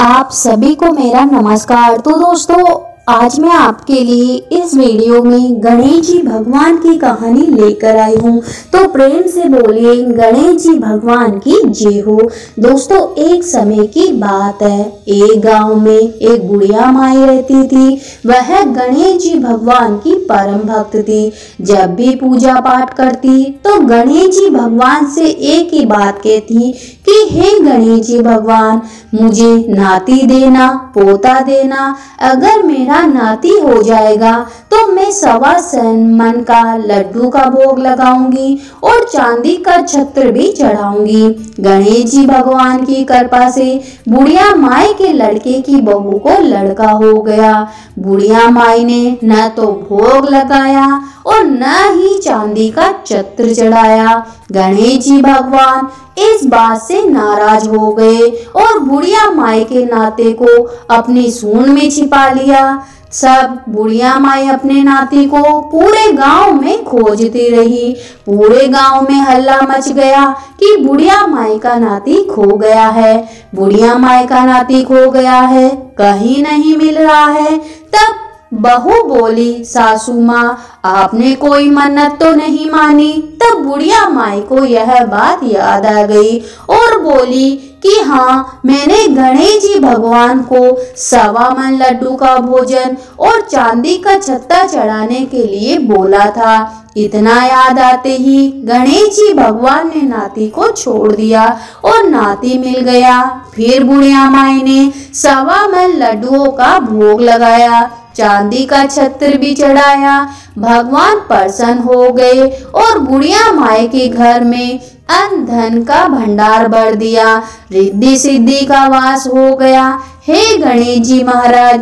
आप सभी को मेरा नमस्कार। तो दोस्तों, आज मैं आपके लिए इस वीडियो में गणेश जी भगवान की कहानी लेकर आई हूँ। तो प्रेम से बोलिए गणेश जी भगवान की जय हो। दोस्तों, एक समय की बात है। एक गांव में एक बुढ़िया माई रहती थी। वह गणेश जी भगवान की परम भक्त थी। जब भी पूजा पाठ करती तो गणेश जी भगवान से एक ही बात कहती कि हे गणेश जी भगवान, मुझे नाती देना, पोता देना। अगर मेरा नाती हो जाएगा तो मैं 1.25 मन का लड्डू का भोग लगाऊंगी और चांदी का छत्र भी चढ़ाऊंगी। गणेश जी भगवान की कृपा से बुढ़िया माई के लड़के की बहू को लड़का हो गया। बुढ़िया माई ने न तो भोग लगाया और न ही चांदी का छत्र चढ़ाया। गणेश जी भगवान इस बात से नाराज हो गए और बुढ़िया माई के नाते को अपनी सूंड में छिपा लिया। सब बुढ़िया माई अपने नाती को पूरे गांव में खोजती रही। पूरे गांव में हल्ला मच गया कि बुढ़िया माई का नाती खो गया है, बुढ़िया माई का नाती खो गया है, कहीं नहीं मिल रहा है। तब बहू बोली, सासू माँ, आपने कोई मन्नत तो नहीं मानी। तब बुढ़िया माई को यह बात याद आ गई और बोली कि हाँ, मैंने गणेश जी भगवान को 1.25 मन लड्डू का भोजन और चांदी का छत्ता चढ़ाने के लिए बोला था। इतना याद आते ही गणेश जी भगवान ने नाती को छोड़ दिया और नाती मिल गया। फिर बुढ़िया माई ने 1.25 मन लड्डुओं का भोग लगाया, चांदी का छत्र भी चढ़ाया। भगवान प्रसन्न हो गए और बुढ़िया माई के घर में अन्न धन का भंडार भर दिया, रिद्धि सिद्धि का वास हो गया। हे गणेश जी महाराज,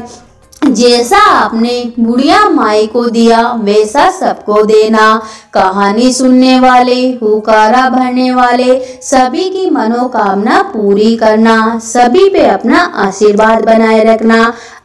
जैसा आपने बुढ़िया माई को दिया वैसा सबको देना। कहानी सुनने वाले, हुकारा भरने वाले सभी की मनोकामना पूरी करना, सभी पे अपना आशीर्वाद बनाए रखना।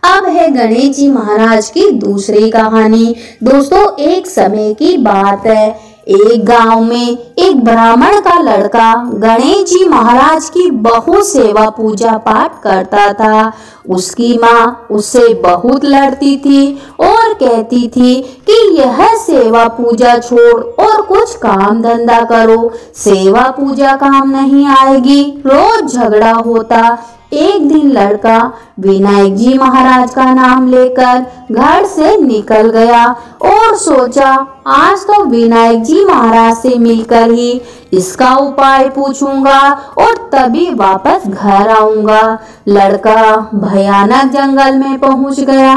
अब है गणेश जी महाराज की दूसरी कहानी। दोस्तों, एक समय की बात है। एक गांव में एक ब्राह्मण का लड़का गणेश जी महाराज की बहुत सेवा पूजा पाठ करता था। उसकी माँ उससे बहुत लड़ती थी और कहती थी कि यह सेवा पूजा छोड़ और कुछ काम धंधा करो, सेवा पूजा काम नहीं आएगी। रोज झगड़ा होता। एक दिन लड़का विनायक जी महाराज का नाम लेकर घर से निकल गया और सोचा, आज तो विनायक जी महाराज से मिलकर ही इसका उपाय पूछूंगा और तभी वापस घर आऊंगा। लड़का भयानक जंगल में पहुंच गया।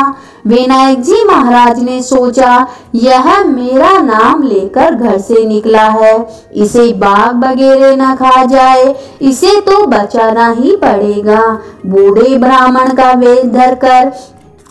विनायक जी महाराज ने सोचा, यह मेरा नाम लेकर घर से निकला है, इसे बाघ वगैरह न खा जाए, इसे तो बचाना ही पड़ेगा। बूढ़े ब्राह्मण का वेश धरकर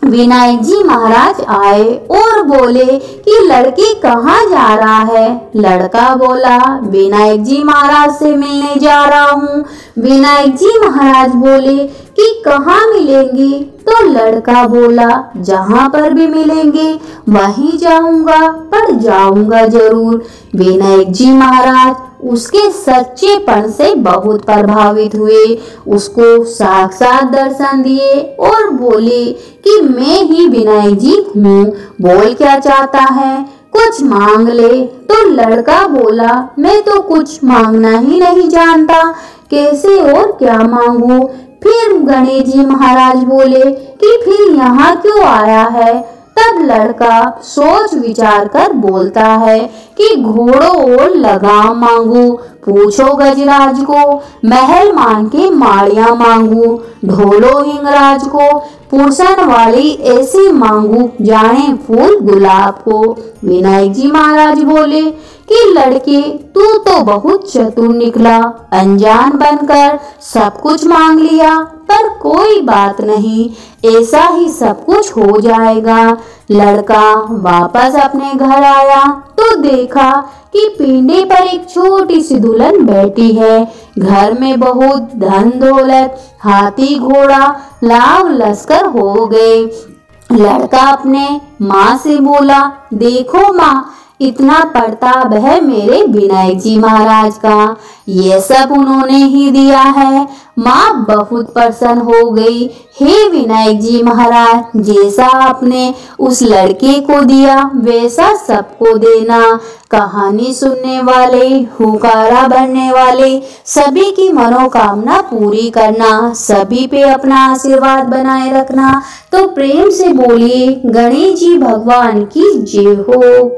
विनायक जी महाराज आए और बोले कि लड़की कहाँ जा रहा है। लड़का बोला, विनायक जी महाराज से मिलने जा रहा हूँ। विनायक जी महाराज बोले कि कहाँ मिलेंगे। तो लड़का बोला, जहाँ पर भी मिलेंगे वहीं जाऊंगा, पर जाऊंगा जरूर। विनायक जी महाराज उसके सच्चेपन से बहुत प्रभावित हुए, उसको साक्षात दर्शन दिए और बोले कि मैं ही विनायक जी हूँ, बोल क्या चाहता है, कुछ मांग ले। तो लड़का बोला, मैं तो कुछ मांगना ही नहीं जानता, कैसे और क्या मांगू। फिर गणेश जी महाराज बोले कि फिर यहाँ क्यों आया है। तब लड़का सोच विचार कर बोलता है कि घोड़ों और लगाम मांगू, पूछो गजराज को, महल मान के माड़ियां मांगू, ढोलो हिंगराज को, पुरसन वाली ऐसी मांगू जाने फूल गुलाब को। विनायक जी महाराज बोले कि लड़के, तू तो बहुत चतुर निकला, अनजान बनकर सब कुछ मांग लिया, पर कोई बात नहीं, ऐसा ही सब कुछ हो जाएगा। लड़का वापस अपने घर आया तो देखा कि पिंडे पर एक छोटी सी दुल्हन बैठी है। घर में बहुत धन दौलत, हाथी घोड़ा लाव लश्कर हो गए। लड़का अपने माँ से बोला, देखो माँ, इतना प्रताप है मेरे विनायक जी महाराज का, ये सब उन्होंने ही दिया है। माँ बहुत प्रसन्न हो गई। हे विनायक जी महाराज, जैसा आपने उस लड़के को दिया वैसा सबको देना। कहानी सुनने वाले, हुकारा भरने वाले सभी की मनोकामना पूरी करना, सभी पे अपना आशीर्वाद बनाए रखना। तो प्रेम से बोलिए गणेश जी भगवान की जय हो।